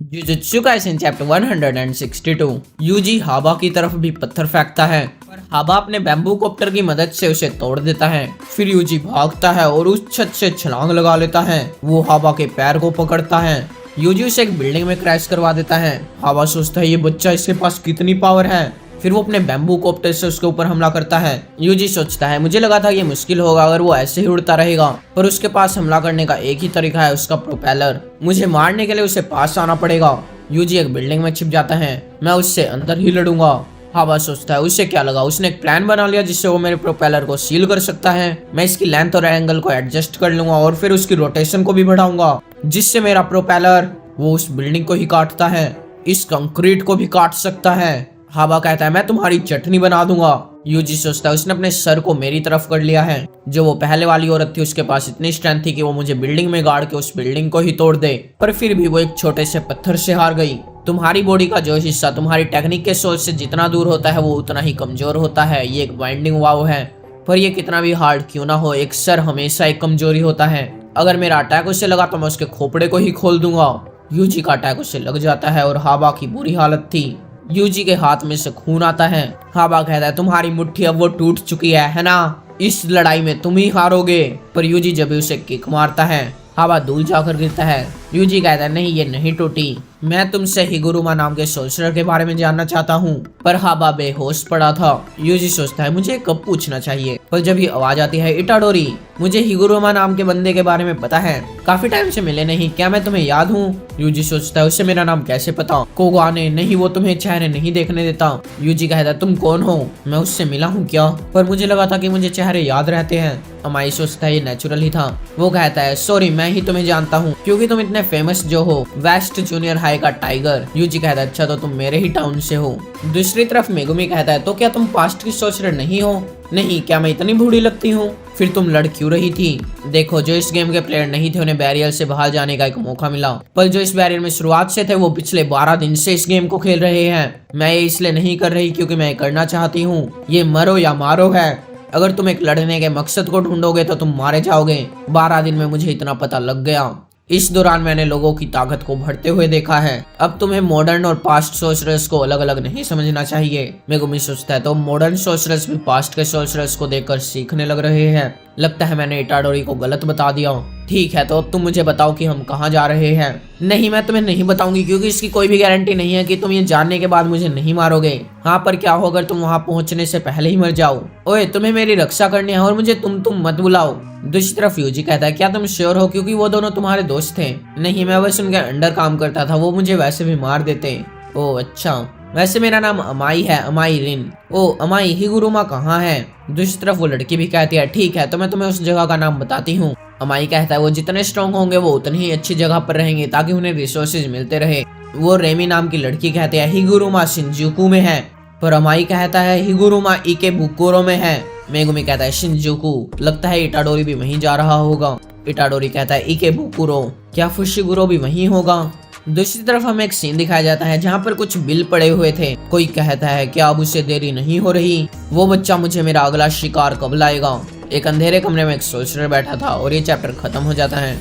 Jujutsu Kaisen chapter 162। UG हाबा की तरफ भी पत्थर फेंकता है पर हाबा अपने बैम्बू कॉप्टर की मदद से उसे तोड़ देता है। फिर यूजी भागता है और उस छत से छलांग लगा लेता है। वो हाबा के पैर को पकड़ता है। यूजी उसे एक बिल्डिंग में क्रैश करवा देता है। हाबा सोचता है ये बच्चा, इसके पास कितनी पावर है। फिर वो अपने बैम्बू कॉप्टर से उसके ऊपर हमला करता है। यूजी सोचता है मुझे लगा था ये मुश्किल होगा अगर वो ऐसे ही उड़ता रहेगा, पर उसके पास हमला करने का एक ही तरीका है, उसका प्रोपेलर। मुझे मारने के लिए उसे पास आना पड़ेगा। यूजी एक बिल्डिंग में छिप जाता है। मैं उससे अंदर ही लड़ूंगा। हाबा सोचता है उससे क्या लगा, उसने एक प्लान बना लिया जिससे वो मेरे प्रोपेलर को सील कर सकता है। मैं इसकी लेंथ और एंगल को एडजस्ट कर लूंगा और फिर उसकी रोटेशन को भी बढ़ाऊंगा जिससे मेरा प्रोपेलर वो उस बिल्डिंग को ही काटता है, इस कंक्रीट को भी काट सकता है। हाबा कहता है मैं तुम्हारी चटनी बना दूंगा। यूजी सोचता है उसने अपने सर को मेरी तरफ कर लिया है। जो वो पहले वाली औरत थी उसके पास इतनी स्ट्रेंथ थी कि वो मुझे बिल्डिंग में गाड़ के उस बिल्डिंग को ही तोड़ दे, पर फिर भी वो एक छोटे से पत्थर से हार गई। तुम्हारी बॉडी का जो हिस्सा तुम्हारी टेक्निक के सोच से जितना दूर होता है वो उतना ही कमजोर होता है। ये एक बाइंडिंग वाव है, पर ये कितना भी हार्ड क्यों ना हो, एक सर हमेशा एक कमजोरी होता है। अगर मेरा अटैक उससे लगा तो मैं उसके खोपड़े को ही खोल दूंगा। यूजी का अटैक उससे लग जाता है और हाबा की बुरी हालत थी। यूजी के हाथ में से खून आता है। हाबा कहता है तुम्हारी मुट्ठी अब वो टूट चुकी है ना, इस लड़ाई में तुम ही हारोगे। पर यूजी जब भी उसे किक मारता है हाबा दूर जाकर गिरता है। यूजी कहता है नहीं ये नहीं टूटी, मैं तुमसे हिगुरुमा नाम के सोल्जर के बारे में जानना चाहता हूँ। पर हाबा बेहोश पड़ा था। यूजी सोचता है मुझे कब पूछना चाहिए, पर जब ये आवाज आती है इटाडोरी, मुझे हिगुरुमा नाम के बंदे के बारे में पता है, काफी टाइम से मिले नहीं, क्या मैं तुम्हें याद हूँ? यूजी सोचता है उसे मेरा नाम कैसे पता, कोगाने नहीं, वो तुम्हें चेहरे नहीं देखने देता। यूजी कहता है तुम कौन हो, मैं उससे मिला हूँ क्या, पर मुझे लगा था कि मुझे चेहरे याद रहते हैं। अमाई सोचता है ये नेचुरल ही था। वो कहता है सॉरी मैं ही तुम्हें जानता हूँ क्योंकि तुम इतने फेमस जो हो, वेस्ट जूनियर हाई का टाइगर। यूजी कहता है अच्छा तो तुम मेरे ही टाउन से हो। दूसरी तरफ मेगुमी कहता है तो क्या तुम पास्ट की सोच रहे नहीं हो? नहीं, क्या मैं इतनी बूढ़ी लगती हूँ? फिर तुम लड़ क्यों रही थी? देखो जो इस गेम के प्लेयर नहीं थे उन्हें बैरियर से बाहर जाने का एक मौका मिला, पर जो इस बैरियर में शुरुआत से थे वो पिछले 12 दिन से इस गेम को खेल रहे हैं। मैं ये इसलिए नहीं कर रही क्योंकि मैं करना चाहती हूँ। ये मरो या मारो है। अगर तुम एक लड़ने के मकसद को ढूंढोगे तो तुम मारे जाओगे। 12 दिन में मुझे इतना पता लग गया। इस दौरान मैंने लोगों की ताकत को बढ़ते हुए देखा है। अब तुम्हें मॉडर्न और पास्ट सोर्सरर्स को अलग अलग नहीं समझना चाहिए। मेगुमी सोचता है तो मॉडर्न सोर्सरर्स भी पास्ट के सोर्सरर्स को देखकर सीखने लग रहे हैं। लगता है मैंने इटाडोरी को गलत बता दिया। ठीक है तो अब तुम मुझे बताओ कि हम कहाँ जा रहे हैं। नहीं मैं तुम्हें नहीं बताऊंगी क्योंकि इसकी कोई भी गारंटी नहीं है कि तुम ये जानने के बाद मुझे नहीं मारोगे। हाँ पर क्या हो अगर तुम वहाँ पहुँचने से पहले ही मर जाओ। ओए तुम्हें मेरी रक्षा करनी है और मुझे तुम मत बुलाओ। दूसरी तरफ यूजी कहता है क्या तुम श्योर हो क्योंकि वो दोनों तुम्हारे दोस्त थे? नहीं मैं बस उनके अंडर काम करता था, वो मुझे वैसे भी मार देते। ओह अच्छा, वैसे मेरा नाम अमाई है, अमाई रिन। ओ अमाई हिगुरुमा कहाँ है? दूसरी तरफ वो लड़की भी कहती है ठीक है तो मैं तुम्हें उस जगह का नाम बताती हूँ। अमाई कहता है वो जितने स्ट्रॉन्ग होंगे वो उतनी ही अच्छी जगह पर रहेंगे ताकि उन्हें रिसोर्सेज मिलते रहे। वो रेमी नाम की लड़की कहती है हिगुरुमा शिनजुकू में है, पर अमाई कहता है हिगुरुमा इकेबुकुरो में है। मेगुमी कहता है शिनजुकू, लगता है इटाडोरी भी वहीं जा रहा होगा। इटाडोरी कहता है इकेबुकुरो, क्या फुशिगुरो भी वहीं होगा? दूसरी तरफ हमें एक सीन दिखाया जाता है जहाँ पर कुछ बिल पड़े हुए थे। कोई कहता है क्या अब उसे देरी नहीं हो रही, वो बच्चा मुझे मेरा अगला शिकार कब लाएगा। एक अंधेरे कमरे में एक सोल्जर बैठा था और ये चैप्टर खत्म हो जाता है।